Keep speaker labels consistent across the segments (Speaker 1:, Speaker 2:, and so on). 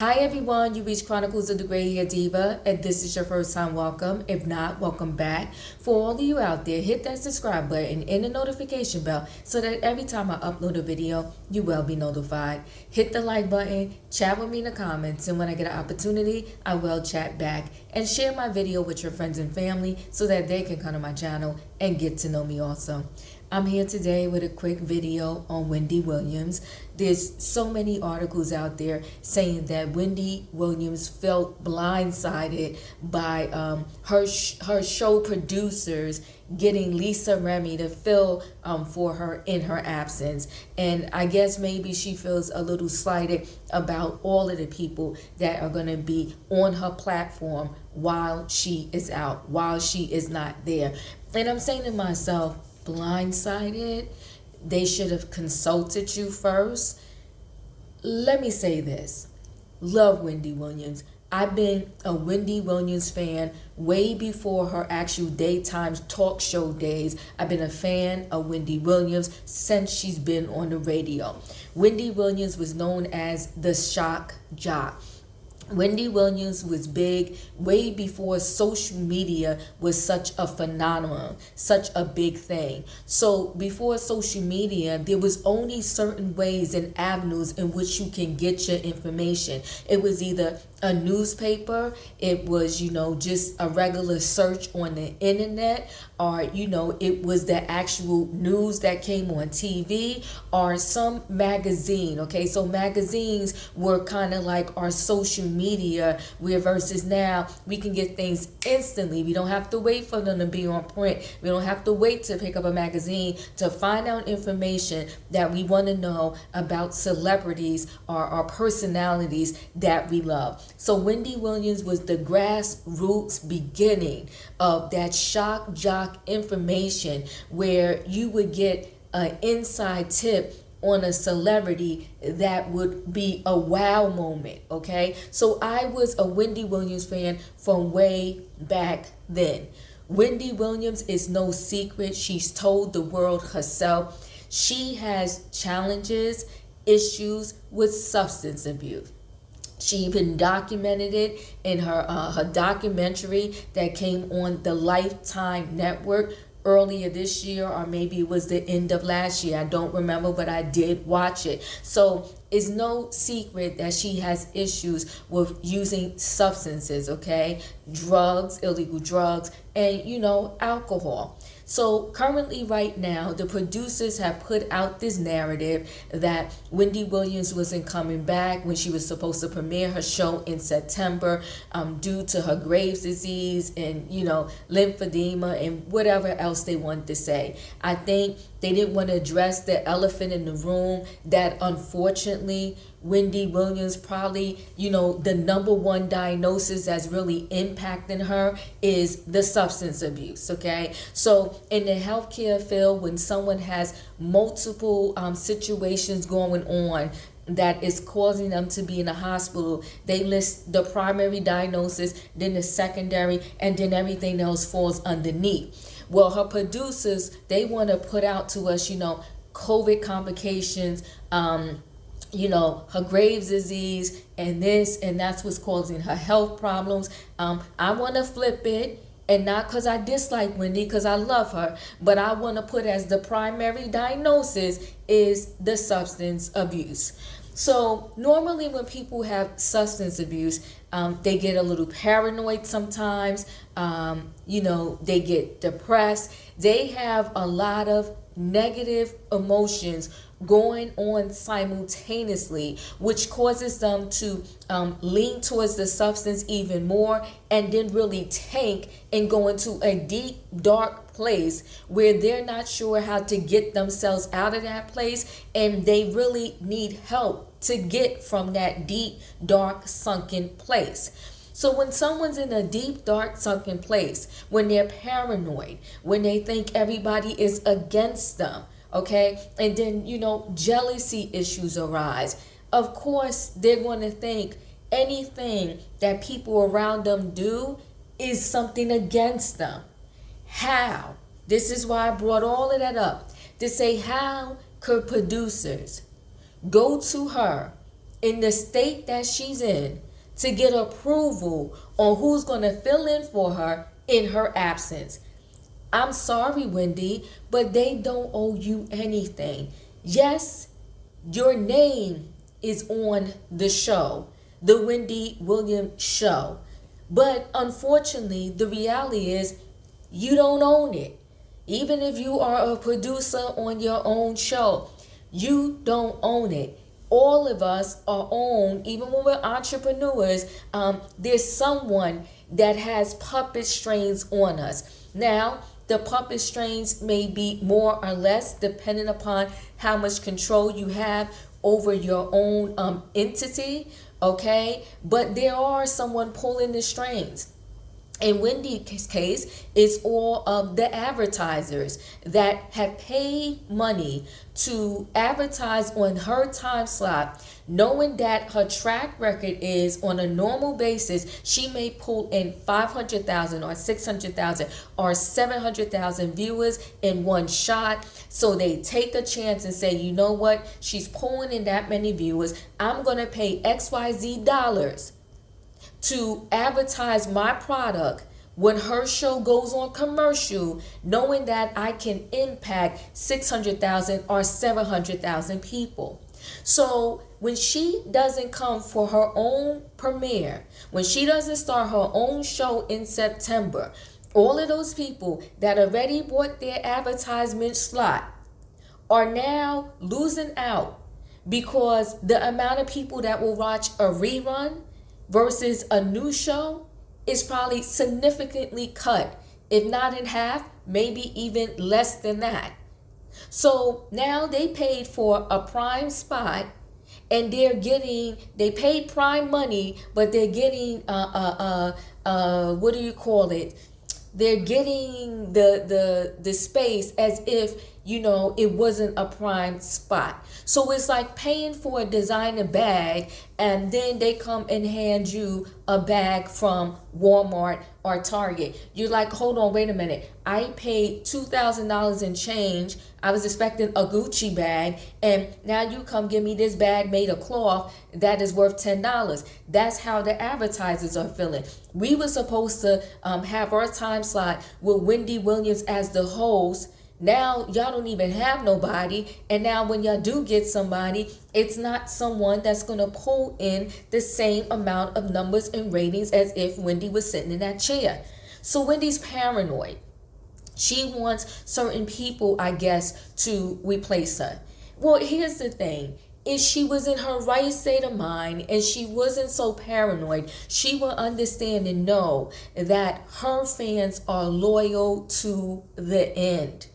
Speaker 1: Hi everyone, you reached Chronicles of the Gray Hair Diva, and this is your first time, welcome. If not, welcome back. For all of you out there, hit that subscribe button and the notification bell so that every time I upload a video, you will be notified. Hit the like button, chat with me in the comments, and when I get an opportunity, I will chat back. And share my video with your friends and family so that they can come to my channel and get to know me also. I'm here today with a quick video on Wendy Williams. There's so many articles out there saying that Wendy Williams felt blindsided by her show producers getting Lisa Remy to fill for her in her absence. And I guess maybe she feels a little slighted about all of the people that are going to be on her platform while she is out, while she is not there. And I'm saying to myself, blindsided? They should have consulted you first. Let me say this. Love Wendy Williams. I've been a Wendy Williams fan way before her actual daytime talk show days. I've been a fan of Wendy Williams since she's been on the radio. Wendy Williams was known as the shock jock. Wendy Williams was big way before social media was such a phenomenon, such a big thing. So before social media, there was only certain ways and avenues in which you can get your information. It was either a newspaper, it was, just a regular search on the internet, or, it was the actual news that came on TV or some magazine, okay? So magazines were kind of like our social media, where versus now we can get things instantly. We don't have to wait for them to be on print. We don't have to wait to pick up a magazine to find out information that we want to know about celebrities or personalities that we love. So Wendy Williams was the grassroots beginning of that shock jock information, where you would get an inside tip on a celebrity that would be a wow moment, okay? So I was a Wendy Williams fan from way back then. Wendy Williams is no secret. She's told the world herself. She has challenges, issues with substance abuse. She even documented it in her documentary that came on the Lifetime Network earlier this year, or maybe it was the end of last year. I don't remember, but I did watch it. So it's no secret that she has issues with using substances, okay? Drugs, illegal drugs, and, alcohol. So currently right now, the producers have put out this narrative that Wendy Williams wasn't coming back when she was supposed to premiere her show in September due to her Graves' disease and, lymphedema and whatever else they wanted to say. I think they didn't want to address the elephant in the room that unfortunately Wendy Williams probably, the number one diagnosis that's really impacting her is the substance abuse, okay? So in the healthcare field, when someone has multiple situations going on that is causing them to be in the hospital, they list the primary diagnosis, then the secondary, and then everything else falls underneath. Well, her producers, they want to put out to us, COVID complications, her Graves' disease, and this, and that's what's causing her health problems. I want to flip it, and not because I dislike Wendy, because I love her, but I want to put as the primary diagnosis is the substance abuse. So normally when people have substance abuse, they get a little paranoid sometimes, they get depressed. They have a lot of negative emotions going on simultaneously, which causes them to lean towards the substance even more, and then really tank and go into a deep, dark place where they're not sure how to get themselves out of that place, and they really need help to get from that deep, dark, sunken place. So when someone's in a deep, dark, sunken place, when they're paranoid, when they think everybody is against them, okay, and then, jealousy issues arise, of course, they're going to think anything that people around them do is something against them. How? This is why I brought all of that up, to say, how could producers go to her in the state that she's in to get approval on who's going to fill in for her in her absence. I'm sorry, Wendy, but they don't owe you anything. Yes, your name is on the show, the Wendy Williams Show. But unfortunately, the reality is you don't own it. Even if you are a producer on your own show, you don't own it. All of us are owned, even when we're entrepreneurs, there's someone that has puppet strings on us. Now, the puppet strings may be more or less depending upon how much control you have over your own entity, okay? But there are someone pulling the strings. In Wendy's case, it's all of the advertisers that have paid money to advertise on her time slot, knowing that her track record is on a normal basis, she may pull in 500,000 or 600,000 or 700,000 viewers in one shot. So they take a chance and say, you know what, she's pulling in that many viewers. I'm going to pay XYZ dollars to advertise my product when her show goes on commercial, knowing that I can impact 600,000 or 700,000 people. So when she doesn't come for her own premiere, when she doesn't start her own show in September, all of those people that already bought their advertisement slot are now losing out because the amount of people that will watch a rerun versus a new show is probably significantly cut, if not in half, maybe even less than that. So now they paid for a prime spot and they paid prime money, but they're getting what do you call it? They're getting the space as if, it wasn't a prime spot. So it's like paying for a designer bag and then they come and hand you a bag from Walmart or Target. You're like, hold on, wait a minute. I paid $2,000 in change. I was expecting a Gucci bag, and now you come give me this bag made of cloth that is worth $10. That's how the advertisers are feeling. We were supposed to have our time slot with Wendy Williams as the host. Now y'all don't even have nobody, and now when y'all do get somebody, it's not someone that's going to pull in the same amount of numbers and ratings as if Wendy was sitting in that chair. So Wendy's paranoid. She wants certain people, I guess, to replace her. Well, here's the thing. If she was in her right state of mind and she wasn't so paranoid, she would understand and know that her fans are loyal to the end.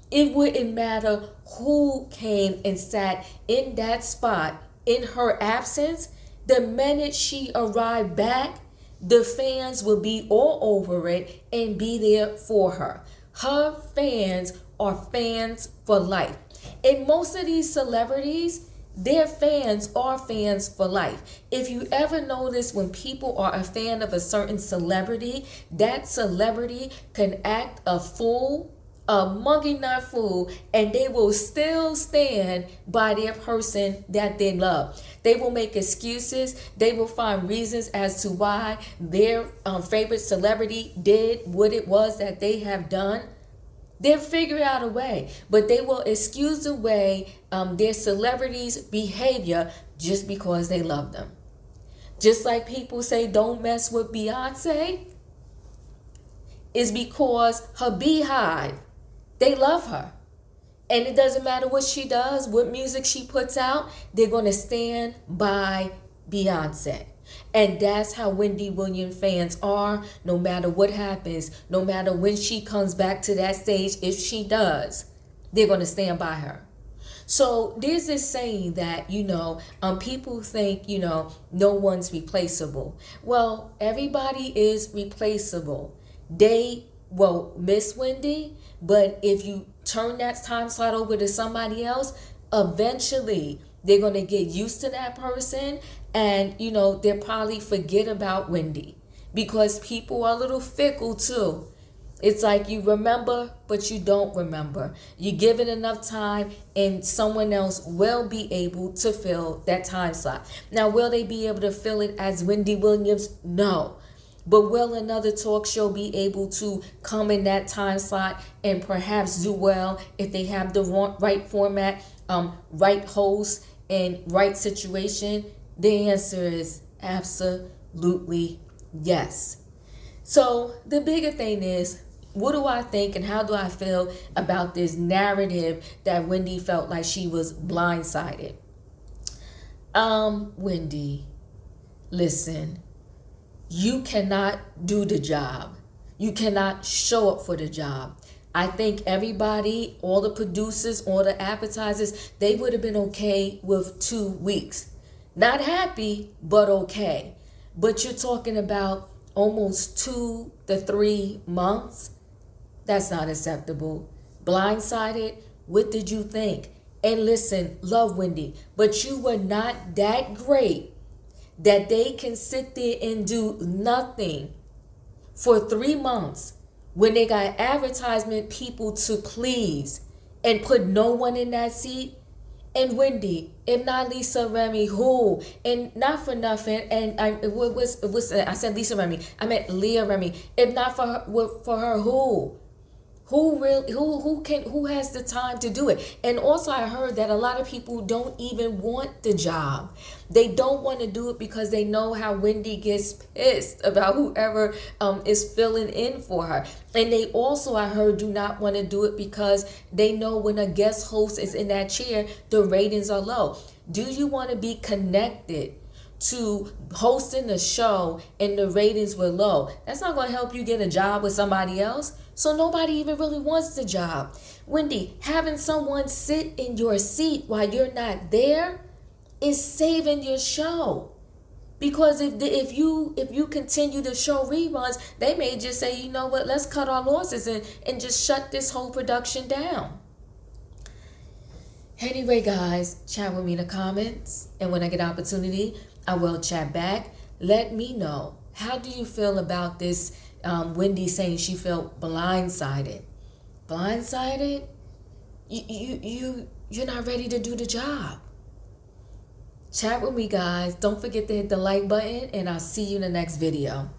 Speaker 1: It wouldn't matter who came and sat in that spot in her absence. The minute she arrived back, the fans would be all over it and be there for her. Her fans are fans for life. And most of these celebrities, their fans are fans for life. If you ever notice when people are a fan of a certain celebrity, that celebrity can act a fool, a mugging nut fool, and they will still stand by their person that they love. They will make excuses. They will find reasons as to why their favorite celebrity did what it was that they have done. They'll figure out a way, but they will excuse away their celebrity's behavior just because they love them. Just like people say, don't mess with Beyonce, is because her beehive, they love her. And it doesn't matter what she does, what music she puts out, they're going to stand by Beyonce. And that's how Wendy Williams fans are, no matter what happens, no matter when she comes back to that stage, if she does, they're going to stand by her. So there's this saying that, people think, no one's replaceable. Well, everybody is replaceable. They will miss Wendy, but if you turn that time slot over to somebody else, eventually they're going to get used to that person, and they'll probably forget about Wendy, because people are a little fickle too. It's like you remember, but you don't remember. You give it enough time, and someone else will be able to fill that time slot. Now, will they be able to fill it as Wendy Williams? No. But will another talk show be able to come in that time slot and perhaps do well if they have the right format, right host, and right situation? The answer is absolutely yes. So the bigger thing is, what do I think and how do I feel about this narrative that Wendy felt like she was blindsided? Wendy, listen, you cannot do the job. You cannot show up for the job. I think everybody, all the producers, all the advertisers, they would have been okay with 2 weeks. Not happy, but okay. But you're talking about almost 2 to 3 months. That's not acceptable. Blindsided, what did you think? And listen, love Wendy, but you were not that great that they can sit there and do nothing for 3 months when they got advertisement people to please and put no one in that seat. And Wendy, if not Lisa Remy, who? And not for nothing. And I said Lisa Remy. I meant Leah Remy. If not for her, who? Who has the time to do it? And also I heard that a lot of people don't even want the job. They don't want to do it because they know how Wendy gets pissed about whoever is filling in for her. And they also, I heard, do not want to do it because they know when a guest host is in that chair, the ratings are low. Do you want to be connected to hosting the show and the ratings were low? That's not going to help you get a job with somebody else. So nobody even really wants the job. Wendy, having someone sit in your seat while you're not there is saving your show. Because if you continue to show reruns, they may just say, you know what, let's cut our losses and just shut this whole production down. Anyway, guys, chat with me in the comments. And when I get opportunity, I will chat back. Let me know, how do you feel about this Wendy saying she felt blindsided? Blindsided? You're not ready to do the job. Chat with me, guys. Don't forget to hit the like button, and I'll see you in the next video.